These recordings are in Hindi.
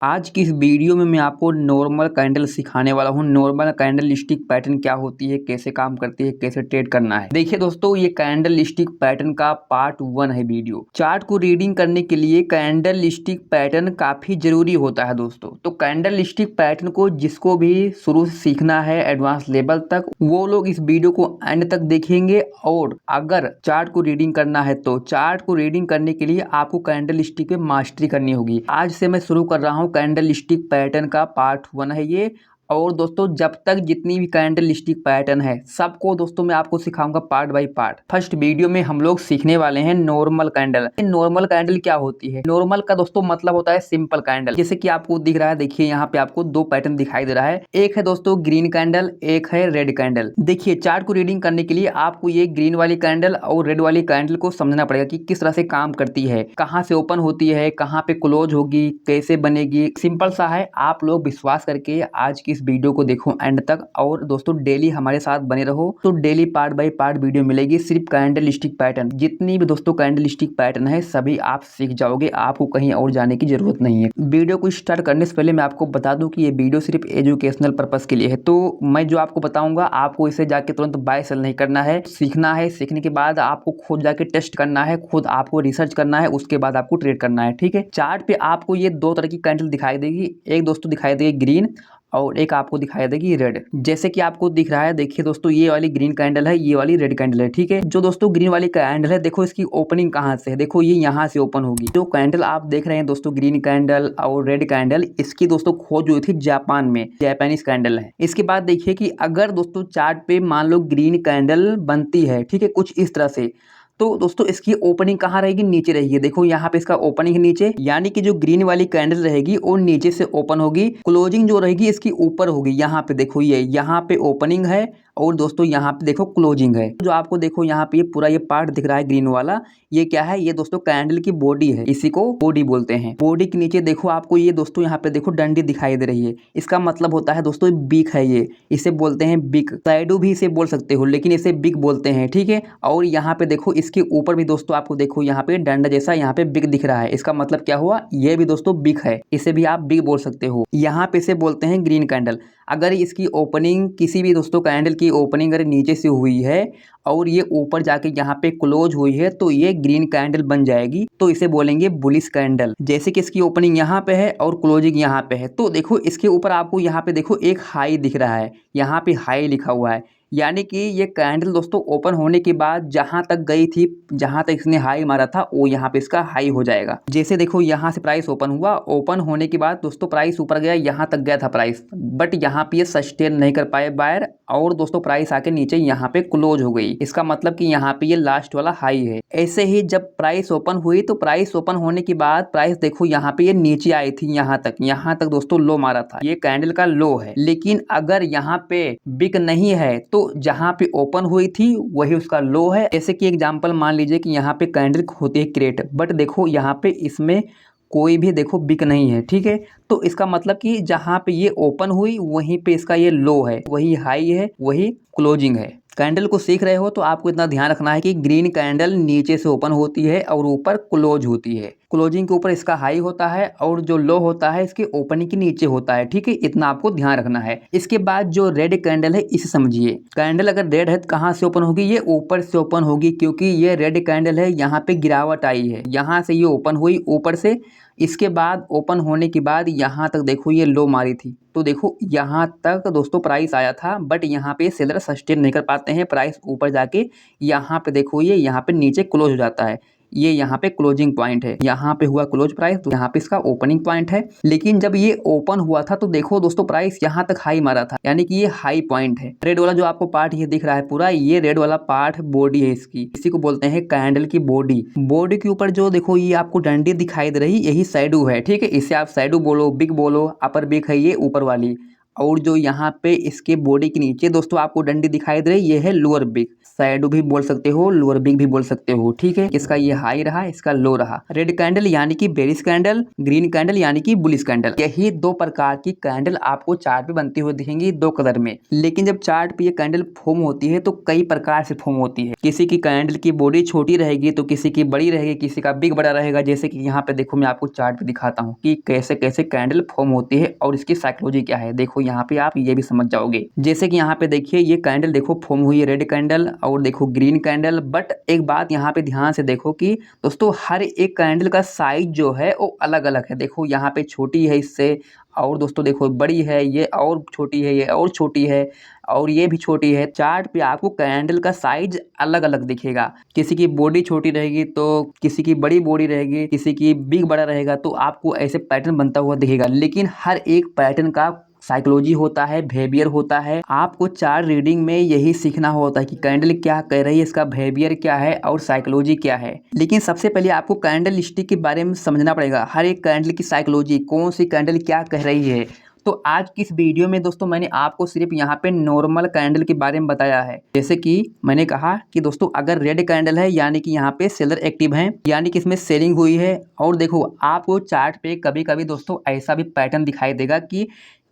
आज की इस वीडियो में मैं आपको नॉर्मल कैंडल सिखाने वाला हूँ। नॉर्मल कैंडल स्टिक पैटर्न क्या होती है, कैसे काम करती है, कैसे ट्रेड करना है। देखिए दोस्तों, ये कैंडल स्टिक पैटर्न का पार्ट 1 है वीडियो। चार्ट को रीडिंग करने के लिए कैंडल स्टिक पैटर्न काफी जरूरी होता है दोस्तों। तो कैंडल स्टिक पैटर्न को जिसको भी शुरू से सीखना है एडवांस लेवल तक, वो लोग इस वीडियो को एंड तक देखेंगे। और अगर चार्ट को रीडिंग करना है तो चार्ट को रीडिंग करने के लिए आपको कैंडल स्टिक पे मास्टरी करनी होगी। आज से मैं शुरू कर रहा हूँ। कैंडल स्टिक पैटर्न का पार्ट 1 है ये। और दोस्तों, जब तक जितनी भी कैंडल स्टिक पैटर्न है सबको दोस्तों मैं आपको सिखाऊंगा part by part. First video में हम लोग सीखने वाले हैं नॉर्मल कैंडल। नॉर्मल कैंडल क्या होती है? नॉर्मल का दोस्तों मतलब होता है सिंपल कैंडल। जैसे कि आपको दिख रहा है, देखिए यहाँ पे आपको दो पैटर्न दिखाई दे रहा है। एक है दोस्तों ग्रीन कैंडल, एक है रेड कैंडल। देखिए, चार्ट को रीडिंग करने के लिए आपको ये ग्रीन वाली कैंडल और रेड वाली कैंडल को समझना पड़ेगा कि किस तरह से काम करती है, कहाँ से ओपन होती है, कहाँ पे क्लोज होगी, कैसे बनेगी। सिंपल सा है, आप लोग विश्वास करके आज की इस वीडियो को देखो एंड तक। और दोस्तों, डेली हमारे साथ बने रहो तो daily part by part video मिलेगी। सिर्फ कैंडल स्टिक पैटर्न, जितनी भी दोस्तों कैंडल स्टिक पैटर्न है सभी आप सीख जाओगे। आपको कहीं और जाने की जरूरत नहीं है। वीडियो को स्टार्ट करने से पहले मैं आपको बता दूं कि ये वीडियो सिर्फ एजुकेशनल पर्पस के लिए है। तो मैं जो आपको बताऊंगा आपको इसे जाके तुरंत बाय सेल नहीं करना है, सीखना है। सीखने के बाद आपको खुद जाके टेस्ट करना है, खुद आपको रिसर्च करना है, उसके बाद आपको ट्रेड करना है। ठीक है। चार्ट पे आपको ये दो तरह की कैंडल दिखाई देगी। एक दोस्तों दिखाई देगी ग्रीन और एक आपको दिखाई देगी रेड। जैसे कि आपको दिख रहा है, देखिए दोस्तों, ये वाली ग्रीन कैंडल है, ये वाली रेड कैंडल है। ठीक है। जो दोस्तों ग्रीन वाली कैंडल है, देखो इसकी ओपनिंग कहाँ से है। देखो ये यहाँ से ओपन होगी। जो कैंडल आप देख रहे हैं दोस्तों, ग्रीन कैंडल और रेड कैंडल, इसकी दोस्तों खोज हुई थी जापान में। जापानीज कैंडल है। इसके बाद देखिए कि अगर दोस्तों चार्ट पे मान लो ग्रीन कैंडल बनती है, ठीक है, कुछ इस तरह से, तो दोस्तों इसकी ओपनिंग कहाँ रहेगी? नीचे रहेगी। देखो यहाँ पे इसका ओपनिंग नीचे, यानी कि जो ग्रीन वाली कैंडल रहेगी वो नीचे से ओपन होगी। क्लोजिंग जो रहेगी इसकी ऊपर होगी। यहाँ पे देखो, ये यहाँ पे ओपनिंग है और दोस्तों यहाँ पे देखो क्लोजिंग है। जो आपको देखो यहाँ पे ये पूरा ये पार्ट दिख रहा है ग्रीन वाला, ये क्या है? ये दोस्तों कैंडल की बॉडी है, इसी को बॉडी बोलते हैं। बॉडी के नीचे देखो आपको ये दोस्तों यहाँ पे देखो डंडी दिखाई दे रही है। इसका मतलब होता है दोस्तों बिक है ये, इसे बोलते हैं बिक। शैडो भी इसे बोल सकते हो, लेकिन इसे बिक बोलते हैं। ठीक है। और यहाँ पे देखो इसके ऊपर भी दोस्तों आपको देखो यहाँ पे डंडा जैसा यहाँ पे बिक दिख रहा है। इसका मतलब क्या हुआ? ये भी दोस्तों बिक है, इसे भी आप बिक बोल सकते हो। यहाँ पे इसे बोलते हैं ग्रीन कैंडल। अगर इसकी ओपनिंग किसी भी दोस्तों कैंडल की ओपनिंग अगर नीचे से हुई है और ये ऊपर जाके यहाँ पे क्लोज हुई है तो ये ग्रीन कैंडल बन जाएगी। तो इसे बोलेंगे बुलिश कैंडल। जैसे कि इसकी ओपनिंग यहाँ पे है और क्लोजिंग यहाँ पे है, तो देखो इसके ऊपर आपको यहाँ पे देखो एक हाई दिख रहा है, यहाँ पे हाई लिखा हुआ है। यानी कि ये कैंडल दोस्तों ओपन होने के बाद जहां तक गई थी, जहां तक इसने हाई मारा था, वो यहाँ पे इसका हाई हो जाएगा। जैसे देखो यहाँ से प्राइस ओपन हुआ, ओपन होने के बाद दोस्तों प्राइस ऊपर गया, यहाँ तक गया था प्राइस, बट यहाँ पे ये सस्टेन नहीं कर पाए बायर, और दोस्तों प्राइस आके नीचे यहाँ पे क्लोज हो गई। इसका मतलब कि यहाँ पे ये लास्ट वाला हाई है। ऐसे ही जब प्राइस ओपन हुई तो प्राइस ओपन होने के बाद प्राइस देखो यहाँ पे ये नीचे आई थी, यहाँ तक दोस्तों लो मारा था। ये कैंडल का लो है। लेकिन अगर यहाँ पे बिक नहीं है तो जहां पे ओपन हुई थी वही उसका लो है। जैसे कि एग्जांपल मान लीजिए कि यहाँ पे कैंडल होती है क्रेट, बट देखो यहाँ पे इसमें कोई भी देखो बिक नहीं है। ठीक है। तो इसका मतलब कि जहां पे ये ओपन हुई वहीं पे इसका ये लो है, वही हाई है, वही क्लोजिंग है। कैंडल को सीख रहे हो तो आपको इतना ध्यान रखना है कि ग्रीन कैंडल नीचे से ओपन होती है और ऊपर क्लोज होती है। क्लोजिंग के ऊपर इसका हाई होता है और जो लो होता है इसके ओपनिंग के नीचे होता है। ठीक है। इतना आपको ध्यान रखना है। इसके बाद जो रेड कैंडल है इसे समझिए। कैंडल अगर रेड है तो कहाँ से ओपन होगी? ये ऊपर से ओपन होगी, क्योंकि ये रेड कैंडल है, यहाँ पे गिरावट आई है, यहाँ से ये ओपन हुई ऊपर से। इसके बाद ओपन होने के बाद यहाँ तक देखो ये लो मारी थी, तो देखो यहाँ तक दोस्तों प्राइस आया था, बट यहाँ पे सेलर सस्टेन नहीं कर पाते हैं। प्राइस ऊपर जाके यहाँ पे देखो ये यहाँ पे नीचे क्लोज हो जाता है। ये यहाँ पे क्लोजिंग पॉइंट है, यहाँ पे हुआ क्लोज प्राइस, तो यहाँ पे इसका ओपनिंग पॉइंट है। लेकिन जब ये ओपन हुआ था तो देखो दोस्तों प्राइस यहाँ तक हाई मारा था, यानी कि ये हाई पॉइंट है। रेड वाला जो आपको पार्ट ये दिख रहा है पूरा, ये रेड वाला पार्ट बॉडी है इसकी, इसी को बोलते हैं कैंडल की बॉडी। बॉडी के ऊपर जो देखो ये आपको डंडी दिखाई दे रही, यही शैडो है। ठीक है। इसे आप शैडो बोलो, बिग बोलो। अपर बिग है ये ऊपर वाली, और जो यहाँ पे इसके बॉडी के नीचे दोस्तों आपको डंडी दिखाई दे रही, ये है लोअर बिग। शैडो भी बोल सकते हो, लोअर बिग भी बोल सकते हो। ठीक है, इसका ये हाई रहा, इसका लो रहा। रेड कैंडल यानी कि बेरिश कैंडल, ग्रीन कैंडल यानी कि बुलिश कैंडल। यही दो प्रकार की कैंडल आपको चार्ट पे बनती हुई दिखेंगी दो कलर में। लेकिन जब चार्ट पे ये कैंडल फॉर्म होती है तो कई प्रकार से फॉर्म होती है। किसी की कैंडल की बॉडी छोटी रहेगी तो किसी की बड़ी रहेगी, किसी का बिग बड़ा रहेगा। जैसे कि यहाँ पे देखो, मैं आपको चार्ट पे दिखाता हूँ कि कैसे कैसे कैंडल फॉर्म होती है और इसकी साइकोलॉजी क्या है। देखो यहाँ पे आप ये भी समझ जाओगे। जैसे कि यहाँ पे देखिए, ये कैंडल देखो फॉर्म हुई है रेड कैंडल और देखो ग्रीन कैंडल। बट एक बात यहाँ पे ध्यान से देखो कि दोस्तों हर एक कैंडल का साइज जो है वो अलग अलग है। देखो यहाँ पे छोटी है इससे, और दोस्तों देखो बड़ी है ये, और छोटी है ये, और छोटी है, और ये भी छोटी है। चार्ट पे आपको कैंडल का साइज अलग अलग दिखेगा। किसी की बॉडी छोटी रहेगी तो किसी की बड़ी बॉडी रहेगी, किसी की बिग बड़ा रहेगा, तो आपको ऐसे पैटर्न बनता हुआ दिखेगा। लेकिन हर एक पैटर्न का साइकोलॉजी होता है, बिहेवियर होता है। आपको चार्ट रीडिंग में यही सीखना होता है कि कैंडल क्या कह रही है, इसका बिहेवियर क्या है और साइकोलॉजी क्या है। लेकिन सबसे पहले आपको कैंडल स्टिक के बारे में समझना पड़ेगा, हर एक कैंडल की साइकोलॉजी, कौन सी कैंडल क्या कह रही है। तो आज की इस वीडियो में दोस्तों मैंने आपको सिर्फ यहाँ पे नॉर्मल कैंडल के बारे में बताया है। जैसे कि मैंने कहा कि दोस्तों अगर रेड कैंडल है यानी कि यहाँ पे सेलर एक्टिव है, यानी कि इसमें सेलिंग हुई है। और देखो आपको चार्ट पे कभी कभी दोस्तों ऐसा भी पैटर्न दिखाई देगा कि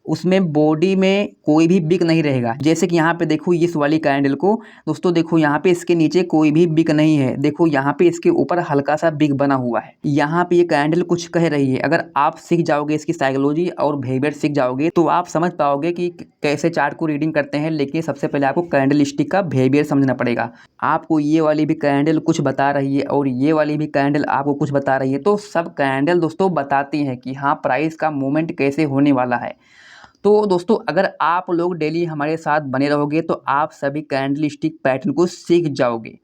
उसमें बॉडी में कोई भी बिग नहीं रहेगा। जैसे कि यहाँ पे देखो इस वाली कैंडल को दोस्तों, देखो यहाँ पे इसके नीचे कोई भी बिग नहीं है। देखो यहाँ पे इसके ऊपर हल्का सा बिग बना हुआ है। यहाँ पे ये कैंडल कुछ कह रही है। अगर आप सीख जाओगे इसकी साइकोलॉजी और बिहेवियर सीख जाओगे तो आप समझ पाओगे कि कैसे चार्ट को रीडिंग करते हैं। लेकिन सबसे पहले आपको कैंडल स्टिक का बिहेवियर समझना पड़ेगा। आपको ये वाली भी कैंडल कुछ बता रही है और ये वाली भी कैंडल आपको कुछ बता रही है, तो सब कैंडल दोस्तों बताती हैं कि हाँ प्राइस का मूवमेंट कैसे होने वाला है। तो दोस्तों अगर आप लोग डेली हमारे साथ बने रहोगे तो आप सभी कैंडल स्टिक पैटर्न को सीख जाओगे।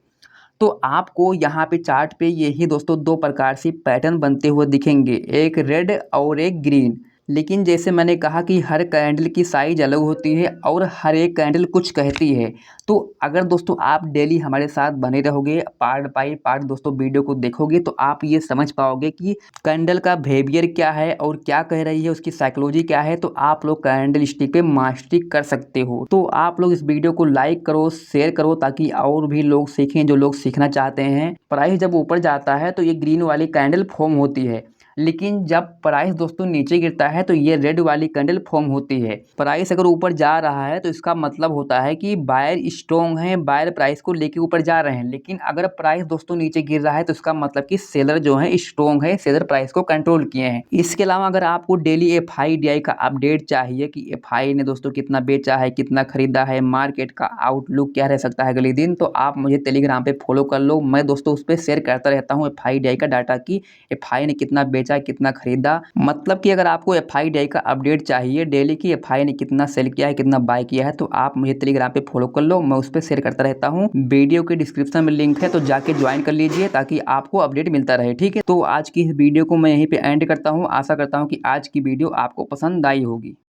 तो आपको यहाँ पे चार्ट पे यही दोस्तों दो प्रकार से पैटर्न बनते हुए दिखेंगे, एक रेड और एक ग्रीन। लेकिन जैसे मैंने कहा कि हर कैंडल की साइज अलग होती है और हर एक कैंडल कुछ कहती है। तो अगर दोस्तों आप डेली हमारे साथ बने रहोगे, पार्ट बाय पार्ट दोस्तों वीडियो को देखोगे, तो आप ये समझ पाओगे कि कैंडल का बिहेवियर क्या है और क्या कह रही है, उसकी साइकोलॉजी क्या है। तो आप लोग कैंडल स्टिक पे मास्टरी कर सकते हो। तो आप लोग इस वीडियो को लाइक करो, शेयर करो, ताकि और भी लोग सीखें जो लोग सीखना चाहते हैं। प्राइस जब ऊपर जाता है तो ये ग्रीन वाली कैंडल फॉर्म होती है, लेकिन जब प्राइस दोस्तों नीचे गिरता है तो ये रेड वाली कैंडल फॉर्म होती है। प्राइस अगर ऊपर जा रहा है तो इसका मतलब होता है कि बायर स्ट्रॉन्ग है, बायर प्राइस को लेके ऊपर जा रहे हैं। लेकिन अगर प्राइस दोस्तों नीचे गिर रहा है तो इसका मतलब कि सेलर जो है स्ट्रॉन्ग है, सेलर प्राइस को कंट्रोल किए हैं। इसके अलावा अगर आपको डेली FIDI का अपडेट चाहिए कि FI ने दोस्तों कितना बेचा है, कितना खरीदा है, मार्केट का आउटलुक क्या रह सकता है अगले दिन, तो आप मुझे टेलीग्राम पे फॉलो कर लो। मैं दोस्तों उस पर शेयर करता रहता हूँ FIDI का डाटा की FI ने कितना बेचा, कितना खरीदा। मतलब कि अगर आपको FIDI का अपडेट चाहिए डेली की FI ने कितना सेल किया है, कितना बाय किया है, तो आप मुझे टेलीग्राम पे फॉलो कर लो। मैं उस पर शेयर करता रहता हूँ। वीडियो के डिस्क्रिप्शन में लिंक है, तो जाके ज्वाइन कर लीजिए ताकि आपको अपडेट मिलता रहे। ठीक है, तो आज की इस वीडियो को मैं यहीं पे एंड करता हूँ। आशा करता हूँ कि आज की वीडियो आपको पसंद आई होगी।